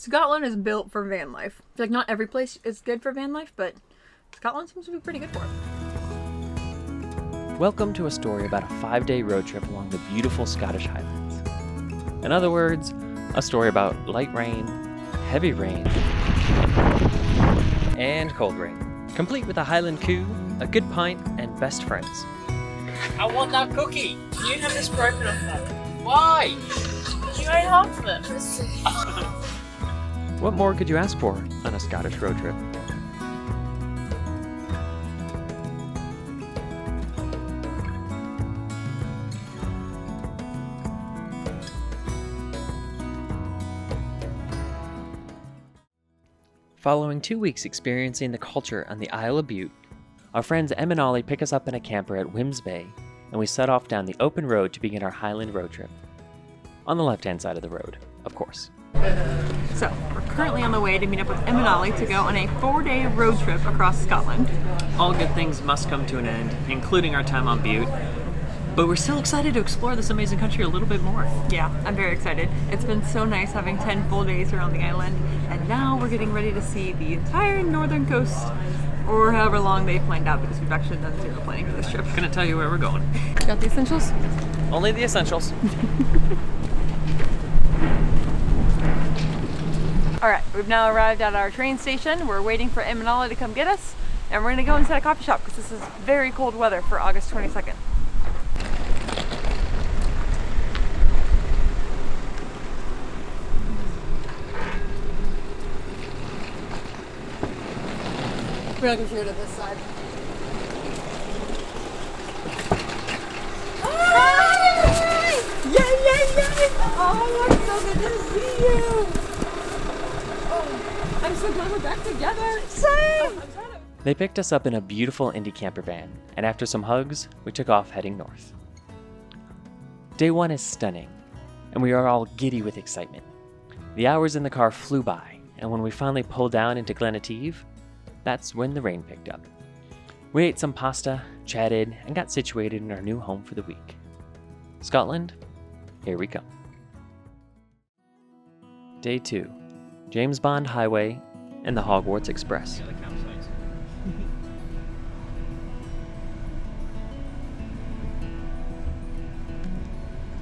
Scotland is built for van life. Like, not every place is good for van life, but Scotland seems to be pretty good for it. Welcome to a story about a 5-day road trip along the beautiful Scottish Highlands. In other words, a story about light rain, heavy rain, and cold rain, complete with a Highland coo, a good pint, and best friends. I want that cookie! You have this broken off that. Why? You ate half of it. What more could you ask for on a Scottish road trip? Following 2 weeks experiencing the culture on the Isle of Bute, our friends Em and Olli pick us up in a camper at Wemyss Bay, and we set off down the open road to begin our Highland road trip. On the left-hand side of the road, of course. So, we're currently on the way to meet up with Em and Olli to go on a 4-day road trip across Scotland. All good things must come to an end, including our time on Bute. But we're still excited to explore this amazing country a little bit more. Yeah, I'm very excited. It's been so nice having 10 full days around the island, and now we're getting ready to see the entire northern coast, or however long they planned out, because we've actually done zero planning for this trip. Gonna tell you where we're going. Got the essentials? Only the essentials. Alright, we've now arrived at our train station. We're waiting for Em and Olli to come get us, and we're gonna go inside a coffee shop because this is very cold weather for August 22nd. We're not gonna shoot it this side. Hi! Yay! Oh, it's so good to see you! Oh, I'm so glad we're back together. Same! They picked us up in a beautiful Indy camper van, and after some hugs, we took off heading north. Day 1 is stunning, and we are all giddy with excitement. The hours in the car flew by, and when we finally pulled down into Glenative, that's when the rain picked up. We ate some pasta, chatted, and got situated in our new home for the week. Scotland, here we come. Day 2, James Bond Highway and the Hogwarts Express.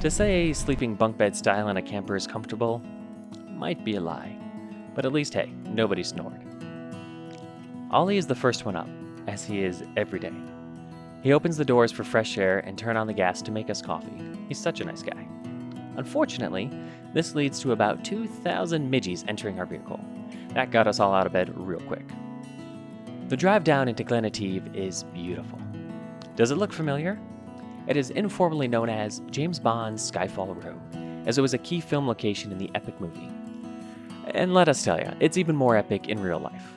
To say sleeping bunk bed style in a camper is comfortable might be a lie, but at least hey, nobody snored. Olli is the first one up, as he is every day. He opens the doors for fresh air and turns on the gas to make us coffee. He's such a nice guy. Unfortunately, this leads to about 2,000 midgies entering our vehicle. That got us all out of bed real quick. The drive down into Glenative is beautiful. Does it look familiar? It is informally known as James Bond's Skyfall Road, as it was a key film location in the epic movie. And let us tell you, it's even more epic in real life.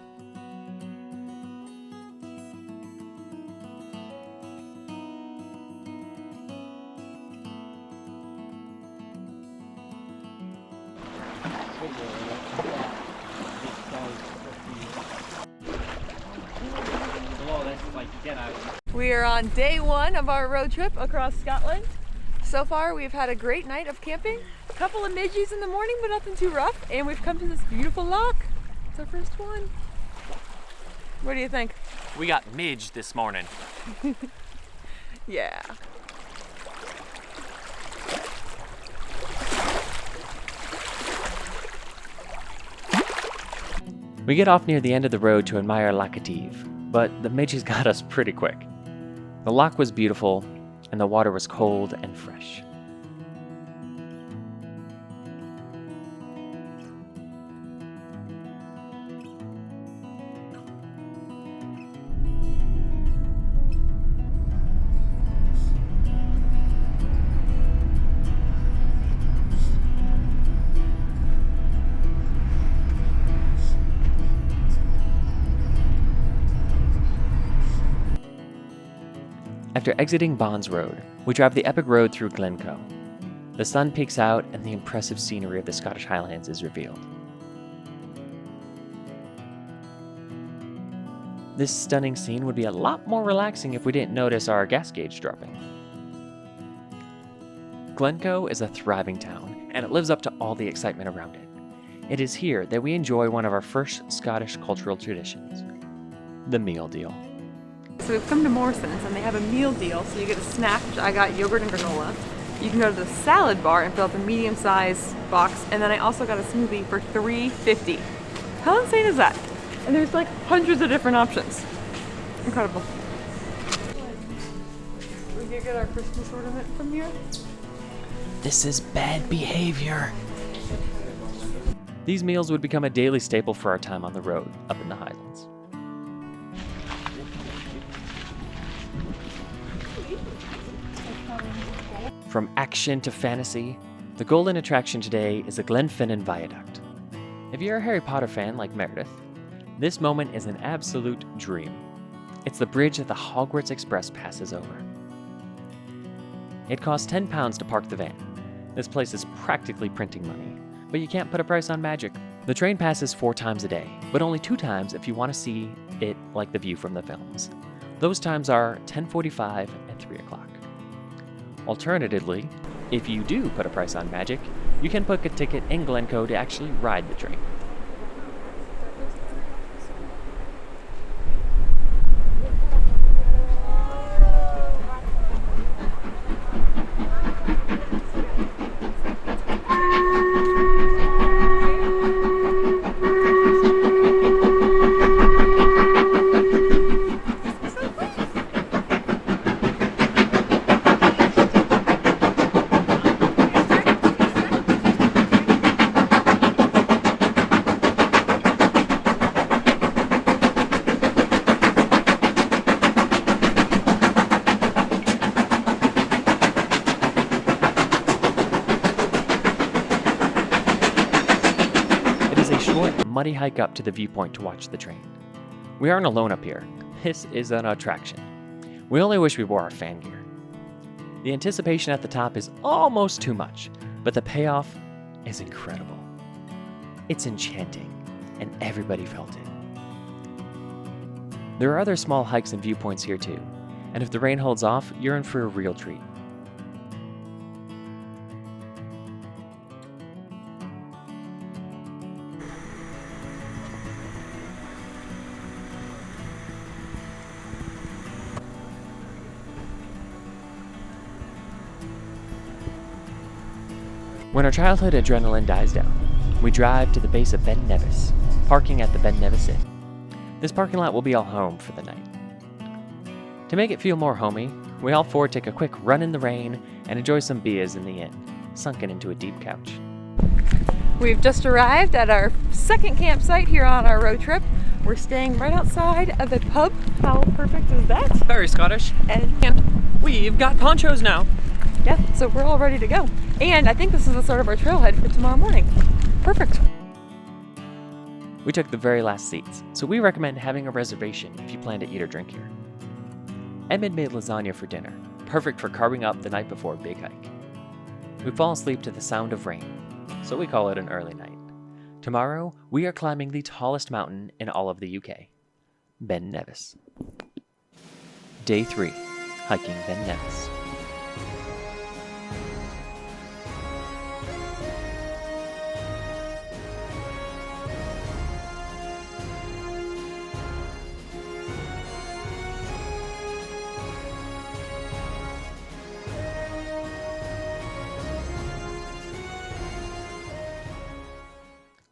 We are on day 1 of our road trip across Scotland. So far, we've had a great night of camping. A couple of midgies in the morning, but nothing too rough. And we've come to this beautiful loch. It's our first one. What do you think? We got midge this morning. Yeah. We get off near the end of the road to admire Loch Ness, but the midges got us pretty quick. The loch was beautiful, and the water was cold and fresh. After exiting Bonds Road, we drive the epic road through Glencoe. The sun peeks out and the impressive scenery of the Scottish Highlands is revealed. This stunning scene would be a lot more relaxing if we didn't notice our gas gauge dropping. Glencoe is a thriving town, and it lives up to all the excitement around it. It is here that we enjoy one of our first Scottish cultural traditions, the meal deal. So we've come to Morrison's and they have a meal deal. So you get a snack, which I got yogurt and granola. You can go to the salad bar and fill out the medium-sized box. And then I also got a smoothie for $3.50. How insane is that? And there's like hundreds of different options. Incredible. We can get our Christmas ornament from here. This is bad behavior. These meals would become a daily staple for our time on the road up in the Highlands. From action to fantasy, the golden attraction today is the Glenfinnan Viaduct. If you're a Harry Potter fan like Meredith, this moment is an absolute dream. It's the bridge that the Hogwarts Express passes over. It costs £10 to park the van. This place is practically printing money, but you can't put a price on magic. The train passes 4 times a day, but only 2 times if you want to see it like the view from the films. Those times are 10:45 and 3 o'clock. Alternatively, if you do put a price on magic, you can book a ticket in Glencoe to actually ride the train. Muddy hike up to the viewpoint to watch the train. We aren't alone up here. This is an attraction. We only wish we wore our fan gear. The anticipation at the top is almost too much, but the payoff is incredible. It's enchanting, and everybody felt it. There are other small hikes and viewpoints here too, and if the rain holds off, you're in for a real treat. When our childhood adrenaline dies down, we drive to the base of Ben Nevis, parking at the Ben Nevis Inn. This parking lot will be our home for the night. To make it feel more homey, we all 4 take a quick run in the rain and enjoy some beers in the inn, sunken into a deep couch. We've just arrived at our second campsite here on our road trip. We're staying right outside of the pub. How perfect is that? Very Scottish. And We've got ponchos now. yeah, so we're all ready to go. And I think this is the start of our trailhead for tomorrow morning. Perfect. We took the very last seats, so we recommend having a reservation if you plan to eat or drink here. Em had made lasagna for dinner, perfect for carving up the night before a big hike. We fall asleep to the sound of rain, so we call it an early night. Tomorrow, we are climbing the tallest mountain in all of the UK, Ben Nevis. Day 3, hiking Ben Nevis.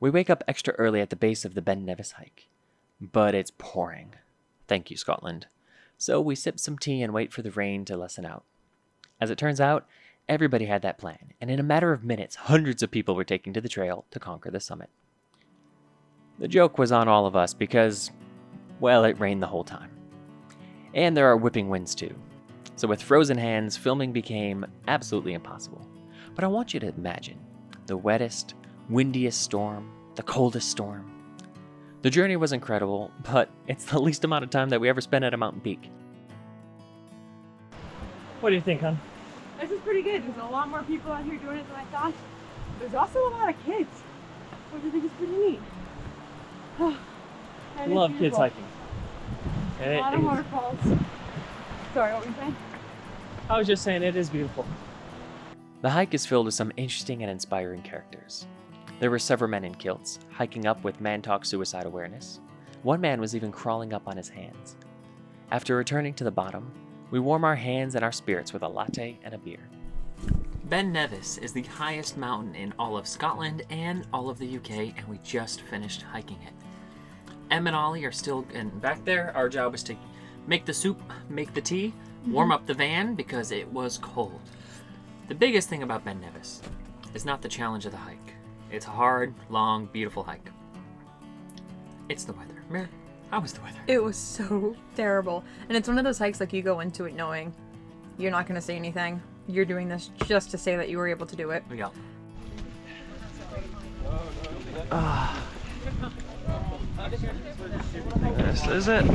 We wake up extra early at the base of the Ben Nevis hike, but it's pouring. Thank you, Scotland. So we sip some tea and wait for the rain to lessen out. As it turns out, everybody had that plan, and in a matter of minutes, hundreds of people were taking to the trail to conquer the summit. The joke was on all of us because, well, it rained the whole time. And there are whipping winds too. So with frozen hands, filming became absolutely impossible. But I want you to imagine the wettest, windiest storm, the coldest storm. The journey was incredible, but it's the least amount of time that we ever spent at a mountain peak. What do you think, hon? This is pretty good. There's a lot more people out here doing it than I thought. There's also a lot of kids, which I think is pretty neat. I love kids hiking. A lot of waterfalls. Sorry, what were you saying? I was just saying it is beautiful. The hike is filled with some interesting and inspiring characters. There were several men in kilts, hiking up with man-talk suicide awareness. One man was even crawling up on his hands. After returning to the bottom, we warm our hands and our spirits with a latte and a beer. Ben Nevis is the highest mountain in all of Scotland and all of the UK, and we just finished hiking it. Em and Olli are still back there. Our job was to make the soup, make the tea, warm up the van because it was cold. The biggest thing about Ben Nevis is not the challenge of the hike. It's a hard, long, beautiful hike. It's the weather. Mary, how was the weather? It was so terrible. And it's one of those hikes like you go into it knowing you're not going to say anything. You're doing this just to say that you were able to do it. Yeah. This is it.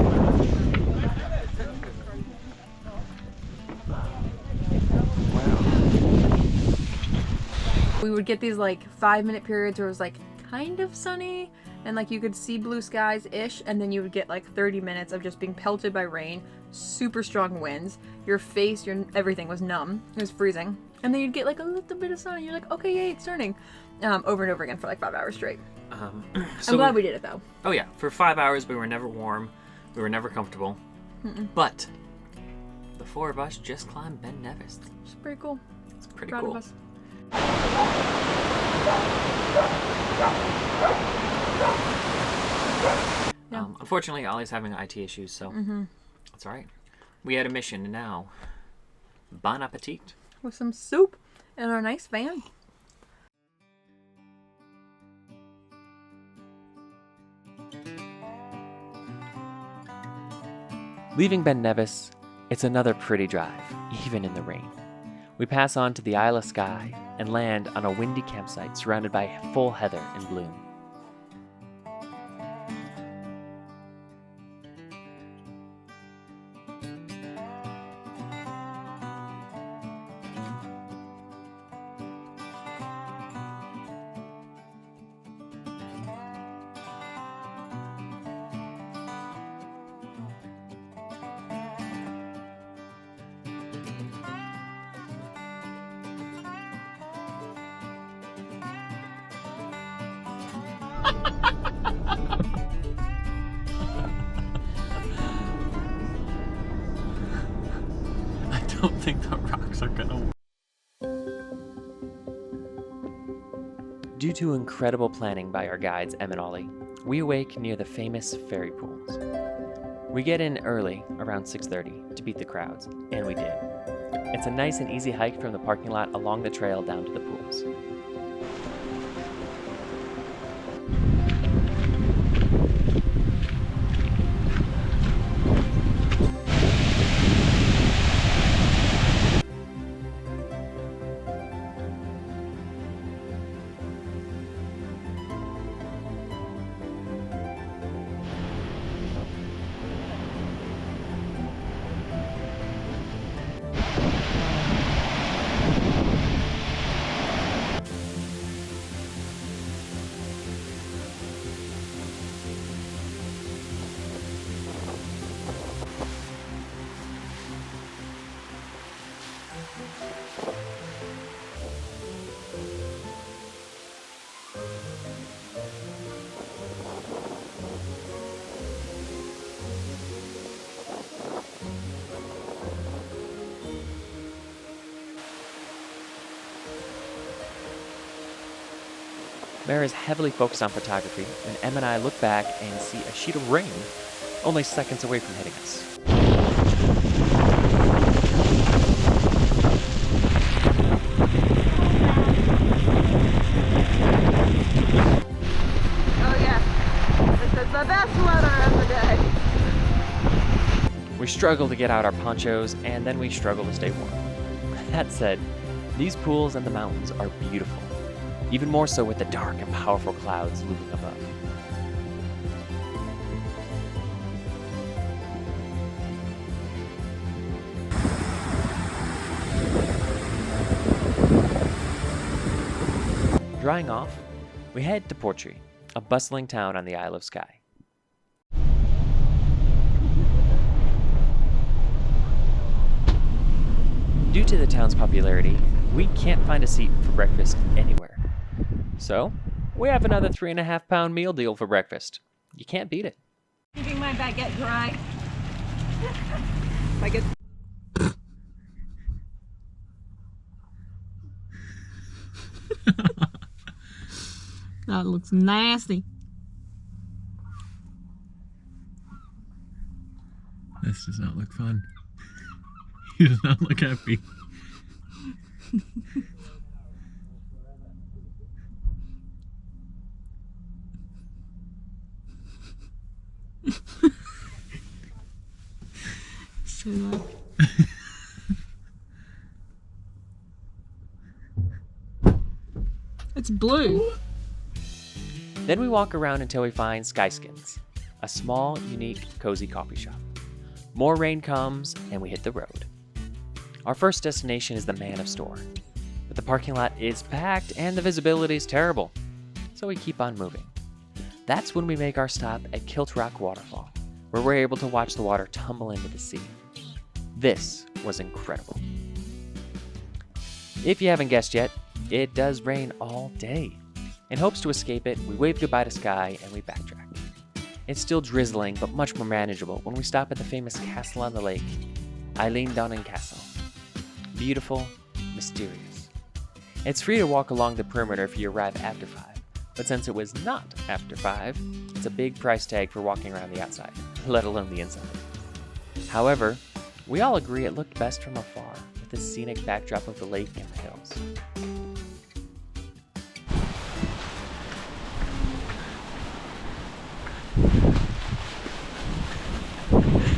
We would get these like 5-minute periods where it was like kind of sunny and like you could see blue skies ish, and then you would get like 30 minutes of just being pelted by rain, super strong winds, your face, your everything was numb, it was freezing, and then you'd get like a little bit of sun and you're like, okay, yay, it's turning, over and over again for like 5 hours straight. So I'm glad we did it though. Oh yeah, for 5 hours we were never warm, we were never comfortable, but the 4 of us just climbed Ben Nevis. It's pretty cool. It's pretty Proud cool. of us. Yeah. Unfortunately, Ollie's having IT issues, so that's all right. We had a mission, and now, bon appetit. With some soup in our nice van. Leaving Ben Nevis, it's another pretty drive, even in the rain. We pass on to the Isle of Skye and land on a windy campsite surrounded by full heather in bloom. I don't think the rocks are gonna. Due to incredible planning by our guides Em and Olli, we awake near the famous fairy pools. We get in early, around 6:30, to beat the crowds, and we did. It's a nice and easy hike from the parking lot along the trail down to the pools. Mare is heavily focused on photography, and Em and I look back and see a sheet of rain only seconds away from hitting us. Oh yes, this is the best weather of the day. We struggle to get out our ponchos, and then we struggle to stay warm. That said, these pools and the mountains are beautiful, even more so with the dark and powerful clouds looming above. Drying off, we head to Portree, a bustling town on the Isle of Skye. Due to the town's popularity, we can't find a seat for breakfast anywhere. So, we have another 3.5-pound meal deal for breakfast. You can't beat it. Keeping my baguette dry. Baguette. That looks nasty. This does not look fun. He does not look happy. So like. It's blue. Then we walk around until we find Skye's, a small, unique, cozy coffee shop. More rain comes, and we hit the road. Our first destination is the Man of Store, but the parking lot is packed and the visibility is terrible, so we keep on moving. That's when we make our stop at Kilt Rock Waterfall, where we're able to watch the water tumble into the sea. This was incredible. If you haven't guessed yet, it does rain all day. In hopes to escape it, we wave goodbye to Skye and we backtrack. It's still drizzling, but much more manageable when we stop at the famous castle on the lake, Highlands Castle. Beautiful, mysterious. It's free to walk along the perimeter if you arrive after 5, but since it was not after 5, it's a big price tag for walking around the outside, let alone the inside. However, we all agree it looked best from afar, with the scenic backdrop of the lake and the hills.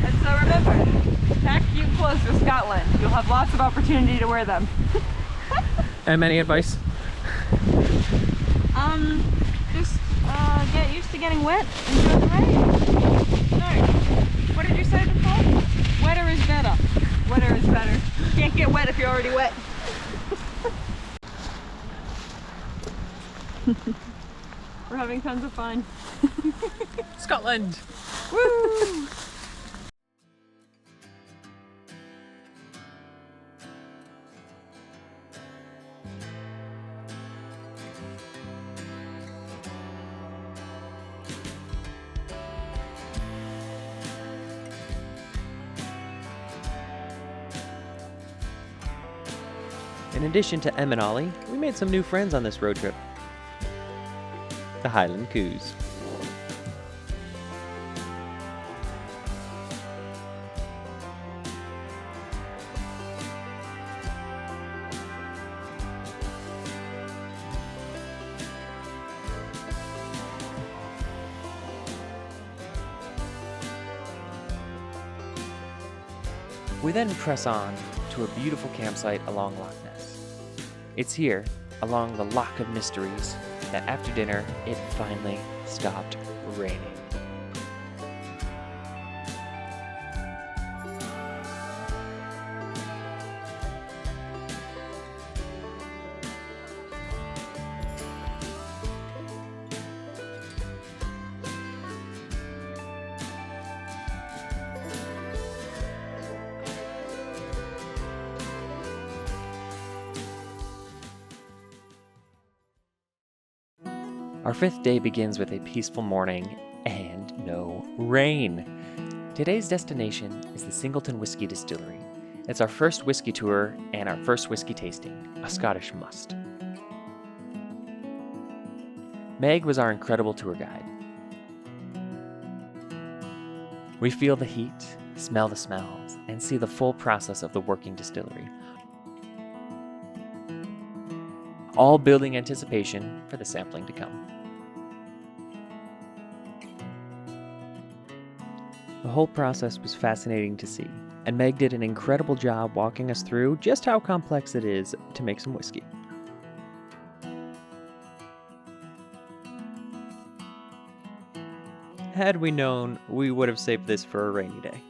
And so remember, pack cute clothes for Scotland. You'll have lots of opportunity to wear them. And any advice? Just get used to getting wet and enjoy the rain. No. What did you say before? Wetter is better. Wetter is better. Can't get wet if you're already wet. We're having tons of fun. Scotland! Woo! In addition to Em and Olli, we made some new friends on this road trip. The Highland coos. We then press on to a beautiful campsite along Loch Ness. It's here, along the Loch of Mysteries, that after dinner, it finally stopped raining. Our 5th day begins with a peaceful morning and no rain. Today's destination is the Singleton Whisky Distillery. It's our first whiskey tour and our first whiskey tasting, a Scottish must. Meg was our incredible tour guide. We feel the heat, smell the smells, and see the full process of the working distillery. All building anticipation for the sampling to come. The whole process was fascinating to see, and Meg did an incredible job walking us through just how complex it is to make some whiskey. Had we known, we would have saved this for a rainy day.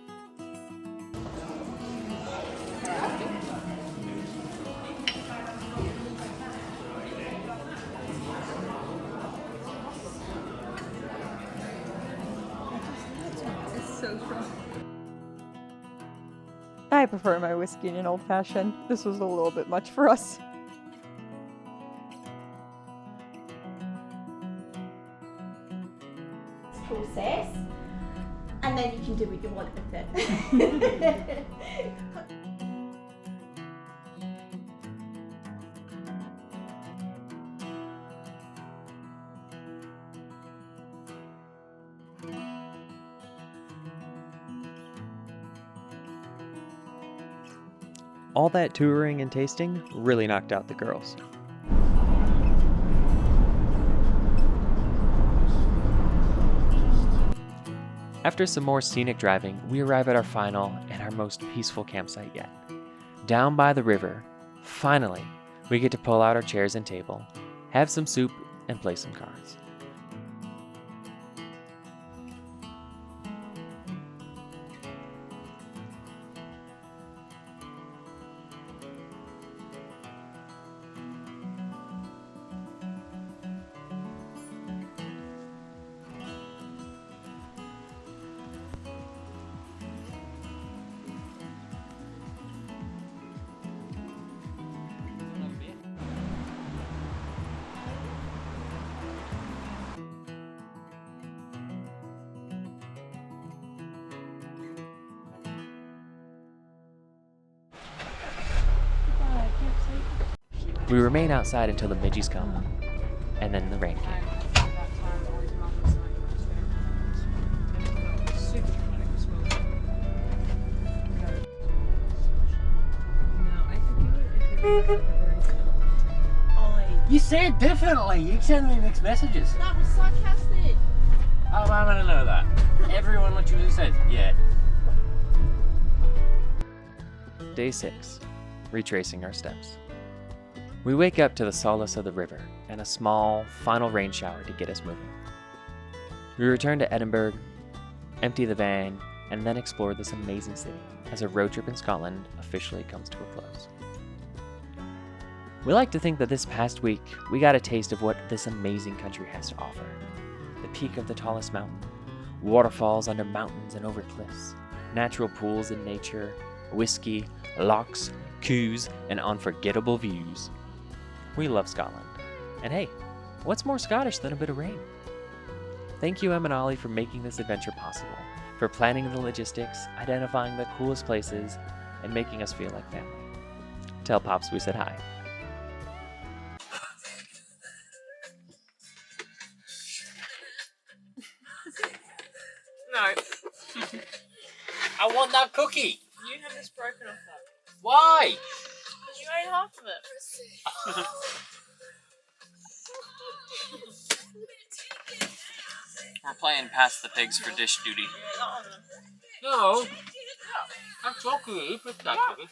So strong. I prefer my whiskey in an old fashioned. This was a little bit much for us. process, and then you can do what you want with it. All that touring and tasting really knocked out the girls. After some more scenic driving, we arrive at our final and our most peaceful campsite yet. Down by the river, finally, we get to pull out our chairs and table, have some soup, and play some cards. We remain outside until the midgies come, and then the rain came. You said differently. You send me mixed messages. That was sarcastic. How am I going to know that? Everyone literally said, yeah. Day 6. Retracing our steps. We wake up to the solace of the river and a small, final rain shower to get us moving. We return to Edinburgh, empty the van, and then explore this amazing city as a road trip in Scotland officially comes to a close. We like to think that this past week we got a taste of what this amazing country has to offer. The peak of the tallest mountain, waterfalls under mountains and over cliffs, natural pools in nature, whiskey, lochs, coos, and unforgettable views. We love Scotland. And hey, what's more Scottish than a bit of rain? Thank you, Em and Olli, for making this adventure possible, for planning the logistics, identifying the coolest places, and making us feel like family. Tell Pops we said hi. No. I want that cookie. You have this broken off that. Why? Because you ate half of it. We're playing Pass the Pigs for dish duty. No. I'm talking to you. Put that cookie.